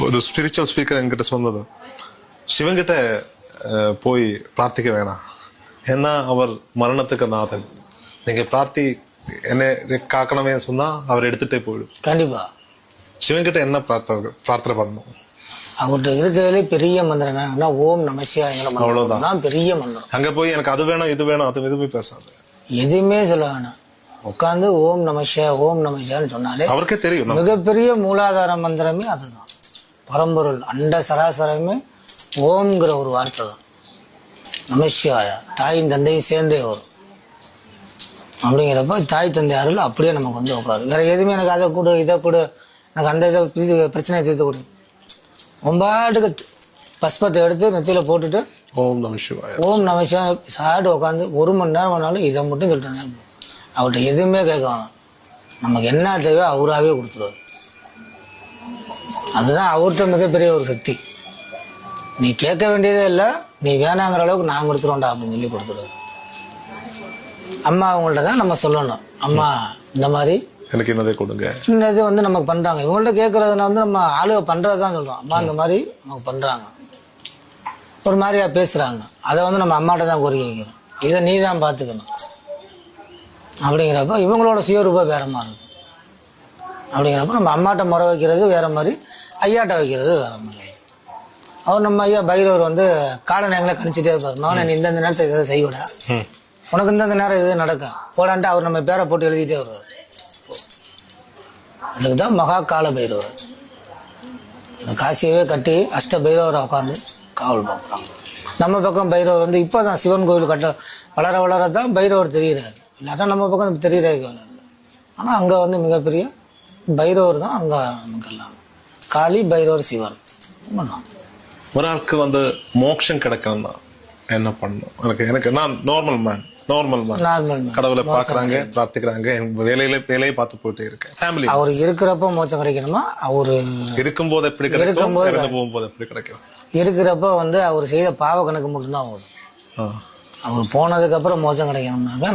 ஒரு spiritual speaker என்கிட்ட சொன்னது, சிவன்கிட்ட போய் பிரார்த்திக்க வேணாம், ஏன்னா அவர் மரணத்துக்கு நாதன், நீங்க என்னை காக்கணுமே சொன்னா அவர் எடுத்துட்டே போயிடும். கண்டிப்பா சிவன்கிட்ட என்ன பிரார்த்தனை பண்ணணும்? அவர்கிட்ட இருக்கிறதுலே பெரிய மந்திரம் என்னன்னா ஓம் நமசிவாயங்கிற மந்திரம். அவ்வளவுதான் பெரிய மந்திரம். அங்க போய் எனக்கு அது வேணும் இது வேணும் அது எதுவுமே பேசாது, எதுவுமே சொல்ல வேணாம். உட்காந்து ஓம் நமசிவா ஓம் நமசிவான்னு சொன்னாலே அவருக்கே தெரியும். மிகப்பெரிய மூலாதார மந்திரமே அதுதான். பரம்பொருள் அண்ட சராசரமே ஓம்ங்கிற ஒரு வார்த்தை தான். நமசிவாயா தாயும் தந்தையும் சேர்ந்தே வரும். அப்படிங்கிறப்ப தாய் தந்தை அருள் அப்படியே நமக்கு வந்து உட்காரு. வேற எதுவுமே எனக்கு அதை கொடு இதை கொடு, எனக்கு அந்த இதை பிரச்சனையை தீர்த்து கொடு, ஒம்பாட்டுக்கு பஸ்பத்தை எடுத்து நெத்தியில போட்டுட்டு ஓம் நமசிவாயா ஓம் நமசிவாயா சாப்பிட்டு உட்காந்து 1 மணி நேரம் வேணாலும் இதை மட்டும் சொல்லிட்டு அவர்கிட்ட எதுவுமே கேட்க வேணாம். நமக்கு என்ன தேவையோ அவராகவே கொடுத்துருவார். அதுதான் அவர்கிட்ட மிகப்பெரிய ஒரு சக்தி. நீ கேட்க வேண்டியதே இல்லை, நீ வேணாங்கிற அளவுக்கு நான் கொடுத்துருவோண்டா அப்படின்னு சொல்லி கொடுத்துருவார். அம்மா அவங்கள்ட்ட தான் நம்ம சொல்லணும், அம்மா இந்த மாதிரி எனக்கு என்னதை கொடுங்க, இந்த இது வந்து நமக்கு பண்றாங்க. இவங்கள்ட்ட கேட்கறதுனா வந்து நம்ம ஆளுக பண்றதுதான் சொல்றோம். அம்மா இந்த மாதிரி நமக்கு பண்றாங்க, ஒரு மாதிரியா பேசுறாங்க, அதை வந்து நம்ம அம்மாட்ட தான் கோரிக்கை வைக்கிறோம், இதை நீ தான் பார்த்துக்கணும் அப்படிங்கிறப்ப இவங்களோட சுயரூபம் வேற மாதிரி இருக்கும். அப்படிங்கிறப்ப நம்ம அம்மாட்ட முறை வைக்கிறது வேற மாதிரி, ஐயாட்ட வைக்கிறது வேற மாதிரி. அவர் நம்ம ஐயா பைரவர் வந்து காலநேரங்களை கணிச்சிட்டே இருப்பார். மகனை நீ இந்தந்த நேரத்தை இதை செய்விடா, உனக்கு இந்தந்த நேரம் இது நடக்கும் போடான்ட்டு அவர் நம்ம பேரை போட்டு எழுதிட்டே வருவார். அதுக்கு தான் மகா கால பைரவர். இந்த காசியவே கட்டி அஷ்ட பைரவரை உட்காந்து காவல் பார்க்குறாங்க. நம்ம பக்கம் பைரவர் வந்து இப்போ தான் சிவன் கோவில் கட்ட வளர வளர தான் பைரவர் தெரிகிறாரு, இல்லாட்டா நம்ம பக்கம் தெரிகிறாரு. ஆனால் அங்கே வந்து மிகப்பெரிய பைரவர் தான் அங்கே நமக்கு எல்லாம். காளி பைரவர் சிவன் தான். ஒரு ஆளுக்கு வந்து மோட்சம் கிடைக்கணும் தான் என்ன பண்ணணும்? எனக்கு நான் நார்மல் மேன் கடவுளை பாக்குறாங்க, பிரார்த்திக்கிறாங்க, வேலையை பார்த்து போயிட்டே இருக்கேன். ஃபேமிலி அவர் இருக்கிறப்ப மோட்சம் கிடைக்கணுமா? அவரு இருக்கும்போது எப்படி கிடைக்கும், இறந்து போகும்போது எப்படி கிடைக்கும்? இருக்கிறப்ப வந்து அவர் செய்த பாவ கணக்கு மட்டும்தான் ஓடும். அவர் போனதுக்கு அப்புறம் மோட்சம் கிடைக்கணும்னாக்க